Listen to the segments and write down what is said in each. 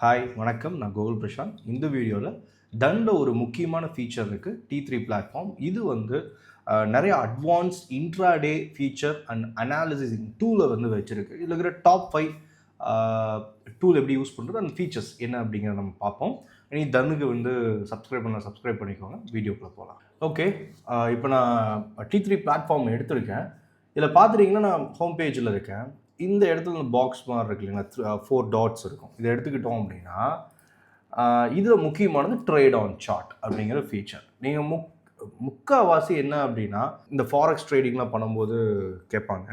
Hi வணக்கம். நான் கோகுல் பிரசாந்த். இந்த வீடியோவில் டன்ல ஒரு முக்கியமான ஃபீச்சர் இருக்குது, T3 பிளாட்ஃபார்ம். இது வந்து நிறைய advance intraday feature and analysing டூலை வந்து வச்சுருக்கு. இதில் இருக்கிற டாப் 5 டூல் எப்படி யூஸ் பண்ணுறது அண்ட் ஃபீச்சர்ஸ் என்ன அப்படிங்கிறத நம்ம பார்ப்போம். இனி டன்னுக்கு வந்து சப்ஸ்கிரைப் பண்ணிக்கோங்க. வீடியோக்குள்ளே போகலாம். ஓகே, இப்போ நான் T3 பிளாட்ஃபார்ம் எடுத்திருக்கேன். இதில் பார்த்துட்டிங்கன்னா நான் ஹோம் பேஜில் இருக்கேன். இந்த இடத்துல இந்த பாக்ஸ் மாதிரி இருக்கு இல்லைங்களா, 4 டாட்ஸ் இருக்கும். இதை எடுத்துக்கிட்டோம் அப்படின்னா இதில் முக்கியமானது ட்ரேட் ஆன் சார்ட் அப்படிங்கிற ஃபீச்சர். நீங்கள் முக்கால்வாசி என்ன அப்படின்னா இந்த ஃபாரெக்ஸ் ட்ரேடிங்லாம் பண்ணும்போது கேட்பாங்க,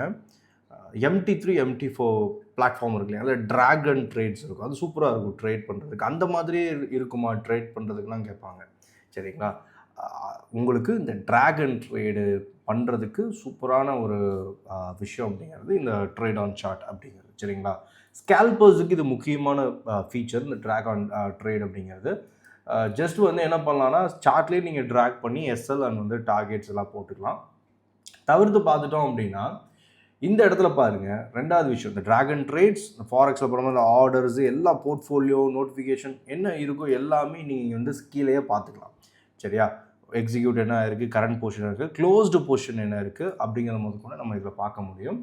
MT3 MT4 பிளாட்ஃபார்ம் இருக்கு இல்லையா, அதில் ட்ராகன் ட்ரேட்ஸ் இருக்கும். அது சூப்பராக இருக்கும் ட்ரேட் பண்ணுறதுக்கு. அந்த மாதிரியே இருக்குமா ட்ரேட் பண்ணுறதுக்குலாம் கேட்பாங்க. சரிங்களா, உங்களுக்கு இந்த ட்ராகன் ட்ரேடு பண்ணுறதுக்கு சூப்பரான ஒரு விஷயம் அப்படிங்கிறது இந்த ட்ரேட் ஆன் சார்ட் அப்படிங்கிறது. சரிங்களா, ஸ்கேல்பர்ஸுக்கு இது முக்கியமான ஃபீச்சர் இந்த ட்ராக் ஆன் ட்ரேட் அப்படிங்கிறது. ஜஸ்ட் வந்து என்ன பண்ணலான்னா, சார்ட்லேயே நீங்கள் ட்ராக் பண்ணி எஸ்எல் அண்ட் வந்து டார்கெட்ஸ் எல்லாம் போட்டுக்கலாம். தவிர்த்து பார்த்துட்டோம் அப்படின்னா இந்த இடத்துல பாருங்கள், ரெண்டாவது விஷயம் இந்த ட்ராகன் ட்ரேட்ஸ் ஃபாரெக்ஸில் போடும்போது இந்த ஆர்டர்ஸ் எல்லா போர்ட்ஃபோலியோ நோட்டிஃபிகேஷன் என்ன இருக்கோ எல்லாமே நீங்கள் வந்து கீழேயே பார்த்துக்கலாம். சரியா, எக்ஸிக்யூட் என்ன இருக்குது, கரண்ட் பொசிஷன் இருக்குது, க்ளோஸ்டு பொசிஷன் என்ன இருக்குது அப்படிங்கிற போது கூட நம்ம இதில் பார்க்க முடியும்.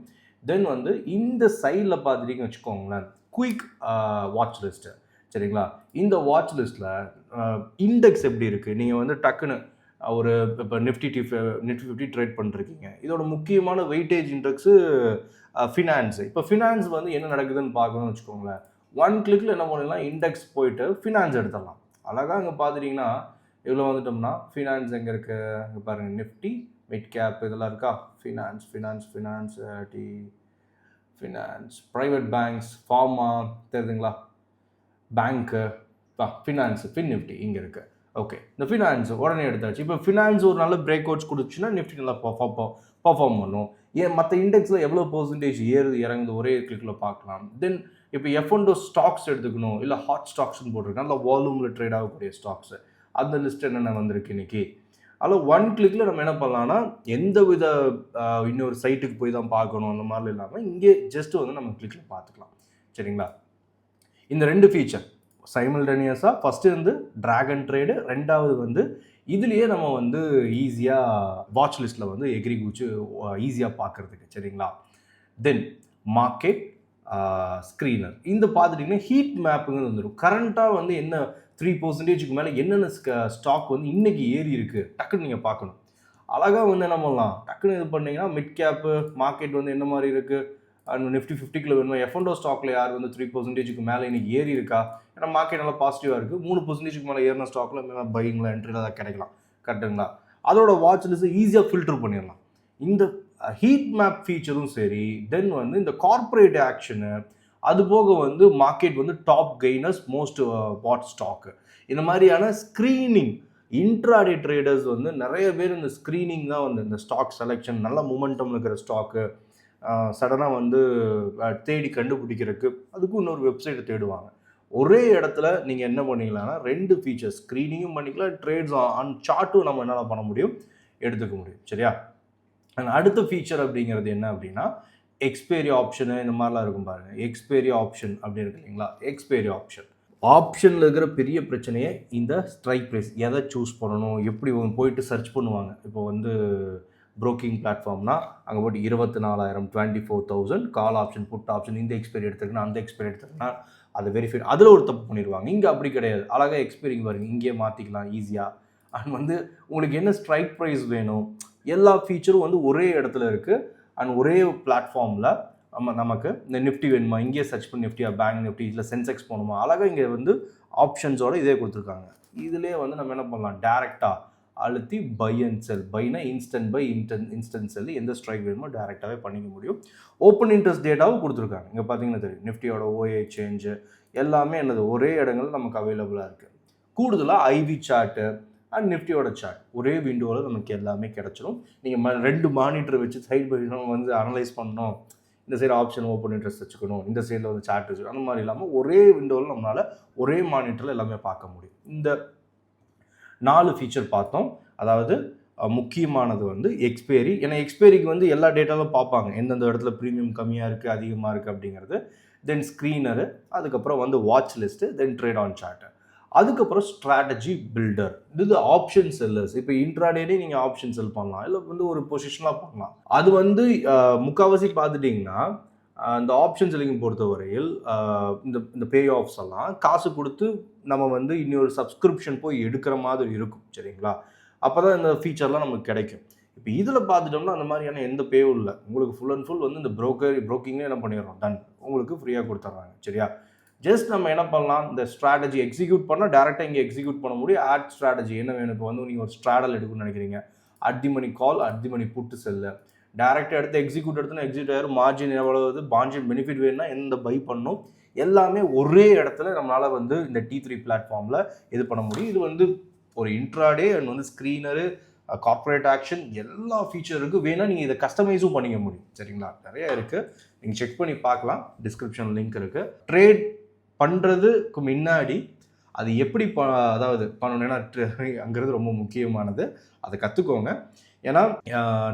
தென் வந்து இந்த சைடில் பார்த்துட்டிங்கன்னு வச்சுக்கோங்களேன், குயிக் வாட்ச் லிஸ்ட்டு. சரிங்களா, இந்த வாட்ச் லிஸ்ட்டில் இண்டெக்ஸ் எப்படி இருக்குது, நீங்கள் வந்து டக்குன்னு ஒரு இப்போ நிஃப்டி 50 ட்ரேட் பண்ணிருக்கீங்க, இதோட முக்கியமான வெயிட்டேஜ் இண்டெக்ஸு ஃபினான்ஸு. இப்போ ஃபினான்ஸ் வந்து என்ன நடக்குதுன்னு பார்க்கணும்னு வச்சுக்கோங்களேன், 1 கிளிக்கில் என்ன பண்ணலாம், இண்டெக்ஸ் போயிட்டு ஃபினான்ஸ் எடுத்துடலாம். அழகாக இங்கே பார்த்துட்டிங்கன்னா இவ்வளோ வந்துட்டோம்னா ஃபினான்ஸ் எங்கே இருக்குது, இங்கே பாருங்கள், நிஃப்டி மிட் கேப் இதெல்லாம் இருக்கா, ஃபினான்ஸ் ப்ரைவேட் பேங்க்ஸ், ஃபார்மா தெரியுதுங்களா, பேங்க்கு, ஃபின் நிஃப்டி இங்கே இருக்குது. ஓகே, இந்த ஃபினான்ஸ் உடனே எடுத்தாச்சு. இப்போ ஃபினான்ஸ் ஒரு நல்ல பிரேக் அவுட்ஸ் கொடுத்துச்சுன்னா நிஃப்டி நல்லா பர்ஃபார்ம் பண்ணும். ஏன் மற்ற இண்டெக்ஸில் எவ்வளோ பர்சன்டேஜ் ஏறுது இறங்குது ஒரே கிளிக்கில் பார்க்கலாம். தென் இப்போ F&O ஸ்டாக்ஸ் எடுத்துக்கணும், இல்லை ஹாட் ஸ்டாக்ஸ்னு போட்டிருக்கேன், நல்லா வால்யூமில் ட்ரேட் ஆகக்கூடிய ஸ்டாக்ஸு, அந்த லிஸ்ட் என்னென்ன வந்திருக்கு இன்றைக்கி. அதில் 1 கிளிக்கில் நம்ம என்ன பண்ணலாம்னா, எந்த வித இன்னொரு சைட்டுக்கு போய் தான் பார்க்கணும் அந்த மாதிரிலாம் இல்லாமல் இங்கே ஜஸ்ட்டு வந்து நம்ம கிளிக்கில் பார்த்துக்கலாம். சரிங்களா, இந்த 2 ஃபீச்சர் சைமல்டேனியஸாக, ஃபஸ்ட்டு வந்து ட்ராகன் ட்ரேடு, ரெண்டாவது வந்து இதுலேயே நம்ம வந்து ஈஸியாக வாட்ச் லிஸ்ட்டில் வந்து எகிரி குச்சி ஈஸியாக பார்க்குறதுக்கு. சரிங்களா, தென் மார்க்கெட் ஸ்க்ரீனர் இந்த பார்த்துட்டிங்கன்னா ஹீட் மேப்புங்கிறது வந்துடும். கரண்ட்டாக வந்து என்ன 3% மேலே என்னென்ன ஸ்டாக் வந்து இன்றைக்கி ஏறி இருக்குது டக்குன்னு நீங்கள் பார்க்கணும். அழகாக வந்து என்ன பண்ணலாம், டக்குன்னு இது பண்ணிங்கன்னா மிட் கேப்பு மார்க்கெட் வந்து என்ன மாதிரி இருக்குது, அண்ட் நிஃப்டி 50 வேணுமா, F&O ஸ்டாக்கில் யார் வந்து 3% மேலே இன்றைக்கி ஏறி இருக்கா, ஏன்னா மார்க்கெட் நல்லா பாசிட்டிவாக இருக்குது, 3% மேலே ஏறின ஸ்டாக்கில் மேலே பையிங்கில் என்ட்ரியில் தான் கிடைக்கலாம். கரெக்டுங்களா, அதோட வாட்ச் லிஸ்ட்டு ஈஸியாக ஃபில்டர் பண்ணிடலாம். இந்த ஹீட் மேப் ஃபீச்சரும் சரி, தென் வந்து இந்த கார்ப்பரேட் ஆக்ஷனு, அது போக வந்து மார்க்கெட் வந்து top gainers most what stock, இந்த மாதிரியான ஸ்க்ரீனிங் இன்ட்ராடே ட்ரேடர்ஸ் வந்து நிறைய பேர் இந்த ஸ்க்ரீனிங் தான் வந்து இந்த ஸ்டாக் செலெக்ஷன் நல்ல மூமெண்டம் இருக்கிற ஸ்டாக்கு சடனாக வந்து தேடி கண்டுபிடிக்கிறதுக்கு அதுக்கும் இன்னொரு வெப்சைட்டை தேடுவாங்க. ஒரே இடத்துல நீங்கள் என்ன பண்ணிக்கலாம்னா 2 ஃபீச்சர்ஸ், ஸ்க்ரீனிங்கும் பண்ணிக்கலாம், ட்ரேட்ஸ் ஆன் சார்ட்டும் நம்ம என்னென்ன பண்ண முடியும், எடுத்துக்க முடியும். சரியா, அடுத்த ஃபீச்சர் அப்படிங்கிறது என்ன அப்படின்னா எக்ஸ்பைரி ஆப்ஷனு இந்த மாதிரிலாம் இருக்கும் பாருங்கள். எக்ஸ்பைரி ஆப்ஷன் அப்படின்னு இருக்கு இல்லைங்களா, எக்ஸ்பைரி ஆப்ஷனில் இருக்கிற பெரிய பிரச்சனையே இந்த ஸ்ட்ரைக் ப்ரைஸ், எதை சூஸ் பண்ணணும், எப்படி போயிட்டு சர்ச் பண்ணுவாங்க. இப்போ வந்து ப்ரோக்கிங் பிளாட்ஃபார்ம்னா அங்கே போய்ட்டு 24,000 24,000 கால் ஆப்ஷன் புட் ஆப்ஷன், இந்த எக்ஸ்பைரி எடுத்துருக்குன்னா அந்த எக்ஸ்பைரி எடுத்துருக்குன்னா அதை வெரிஃபை, அதில் ஒரு தப்பு பண்ணிடுவாங்க. இங்கே அப்படி கிடையாது, அழகாக எக்ஸ்பைரிங் பாருங்கள், இங்கேயே மாற்றிக்கலாம் ஈஸியாக. அண்ட் வந்து உங்களுக்கு என்ன ஸ்ட்ரைக் ப்ரைஸ் வேணும், எல்லா ஃபீச்சரும் வந்து ஒரே இடத்துல இருக்குது. அண்ட் ஒரே பிளாட்ஃபார்மில் நமக்கு இந்த நிஃப்டி வேணுமா, இங்கேயே சர்ச் பண்ணி நிஃப்டியா, பேங்க் நிஃப்டி, இல்லை சென்செக்ஸ் போகணுமா, அழகாக இங்கே வந்து ஆப்ஷன்ஸோடு இதே கொடுத்துருக்காங்க. இதிலே வந்து நம்ம என்ன பண்ணலாம், டேரெக்டாக அழுத்தி பை அண்ட் செல், பைனா இன்ஸ்டன்ட் பை, இன்ஸ்டன்ட் செல், எந்த ஸ்ட்ரைக் வேணுமோ டேரெக்டாகவே பண்ணிக்க முடியும். ஓப்பன் இன்ட்ரெஸ்ட் டேட்டாவும் கொடுத்துருக்காங்க. இங்கே பார்த்தீங்கன்னா தெரியும், நிஃப்டியோட OA சேஞ்சு எல்லாமே என்னது ஒரே இடங்கள் நமக்கு அவைலபிளாக இருக்குது. கூடுதலாக ஐவி சார்ட்டு அண்ட் நிஃப்டியோட சார்ட் ஒரே விண்டோவில் நமக்கு எல்லாமே கிடச்சிடும். நீங்கள் 2 மானிட்டர் வச்சு சைடு பை வந்து அனலைஸ் பண்ணணும், இந்த சைடு ஆப்ஷன் ஓப்பன் இன்ட்ரெஸ்ட் வச்சுக்கணும், இந்த சைடில் வந்து சார்ட் வச்சுக்கணும், அந்த மாதிரி இல்லாமல் ஒரே விண்டோவில் நம்மளால் ஒரே மானிட்டரில் எல்லாமே பார்க்க முடியும். இந்த 4 ஃபீச்சர் பார்த்தோம். அதாவது முக்கியமானது வந்து எக்ஸ்பைரி, ஏன்னா எக்ஸ்பைரிக்கு வந்து எல்லா டேட்டாவும் பார்ப்பாங்க, எந்தெந்த இடத்துல ப்ரீமியம் கம்மியாக இருக்குது அதிகமாக இருக்குது அப்படிங்கிறது. தென் ஸ்க்ரீனரு, அதுக்கப்புறம் வந்து watch list, then trade on chart, அதுக்கப்புறம் ஸ்ட்ராட்டஜி பில்டர். இது ஆப்ஷன் செல்லர்ஸ். இப்போ இன்ட்ராடேலே நீங்கள் ஆப்ஷன் செல் பண்ணலாம், இல்லை வந்து ஒரு பொசிஷனாக பண்ணலாம். அது வந்து முக்கால்வாசி பார்த்துட்டிங்கன்னா இந்த ஆப்ஷன் செல்லிங் பொறுத்தவரையில் இந்த பே ஆஃப்ஸ் எல்லாம் காசு கொடுத்து நம்ம வந்து இன்னொரு சப்ஸ்கிரிப்ஷன் போய் எடுக்கிற மாதிரி இருக்கும், சரிங்களா? அப்போ தான் இந்த ஃபீச்சர்லாம் நமக்கு கிடைக்கும். இப்போ இதில் பார்த்துட்டோம்னா அந்த மாதிரியான எந்த பேவும் இல்லை. உங்களுக்கு ஃபுல் அண்ட் ஃபுல் வந்து இந்த ப்ரோக்கிங்லேயே என்ன பண்ணிடுறோம், டன், உங்களுக்கு ஃப்ரீயாக கொடுத்துட்றாங்க, சரியா? ஜஸ்ட் நம்ம என்ன பண்ணலாம், இந்த ஸ்ட்ராட்டஜி எக்ஸிக்யூட் பண்ணால் டேரெக்டாக இங்கே எக்ஸிக்யூட் பண்ண முடியும். ஆட் ஸ்ட்ராட்டஜி என்ன வேணும், இப்போ வந்து நீங்கள் ஒரு ஸ்ட்ராடல் எடுக்கணும்னு நினைக்கிறீங்க, at the money call, at the money put sell, டேரெக்டாக எடுத்து எக்ஸிக்யூட் எடுத்துனா எக்ஸிக்யூட் ஆகிடும். மார்ஜின் எவ்வளவு, மார்ஜின் பெனிஃபிட் வேணும்னா எந்த பை பண்ணணும், எல்லாமே ஒரே இடத்துல நம்மளால் வந்து இந்த T3 பிளாட்ஃபார்மில் இது பண்ண முடியும். இது வந்து ஒரு இன்ட்ராடே அண்ட் வந்து ஸ்க்ரீனரு, கார்ப்பரேட் ஆக்ஷன், எல்லா ஃபீச்சர் இருக்குது. வேணால் நீங்கள் இதை கஸ்டமைஸும் பண்ணிக்க முடியும், சரிங்களா? நிறைய இருக்குது, நீங்கள் செக் பண்ணி பார்க்கலாம். டிஸ்கிரிப்ஷன் லிங்க் இருக்குது. ட்ரேட் பண்ணுறதுக்கு முன்னாடி அது எப்படி அதாவது பண்ணணும், ஏன்னா அங்கிறது ரொம்ப முக்கியமானது, அதை கற்றுக்கோங்க. ஏன்னா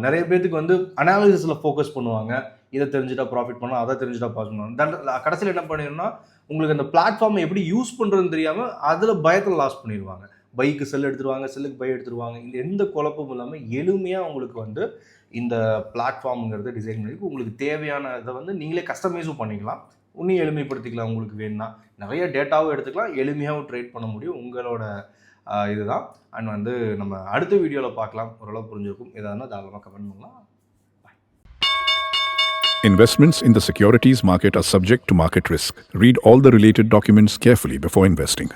நிறைய பேர்த்துக்கு வந்து அனாலிசிஸில் ஃபோக்கஸ் பண்ணுவாங்க, இதை தெரிஞ்சுட்டா ப்ராஃபிட் பண்ணலாம், அதை தெரிஞ்சுட்டா பாஸ் பண்ணுவாங்க. கடைசியில் என்ன பண்ணிடணும்னா உங்களுக்கு அந்த பிளாட்ஃபார்மை எப்படி யூஸ் பண்ணுறதுன்னு தெரியாமல் அதில் பயத்தில் லாஸ் பண்ணிடுவாங்க. பைக்கு செல் எடுத்துருவாங்க, செல்லுக்கு பை எடுத்துருவாங்க. இந்த எந்த குழப்பமும் இல்லாமல் எளிமையாக உங்களுக்கு வந்து இந்த பிளாட்ஃபார்முங்கிறத டிசைன் பண்ணி உங்களுக்கு தேவையான இதை வந்து நீங்களே கஸ்டமைஸும் பண்ணிக்கலாம், இன்னும் எளிமைப்படுத்திக்கலாம். உங்களுக்கு வேணும்னா நிறைய டேட்டாவும் எடுத்துக்கலாம், எளிமையாகவும் ட்ரேட் பண்ண முடியும். உங்களோட இதுதான். அண்ட் வந்து நம்ம அடுத்த வீடியோவில் பார்க்கலாம். ஓரளவு புரிஞ்சிருக்கும். எதாவதுனா தாராளமாக கமெண்ட் பண்ணலாம். Investments in the securities market are subject to market risk. Read all the related documents carefully before investing.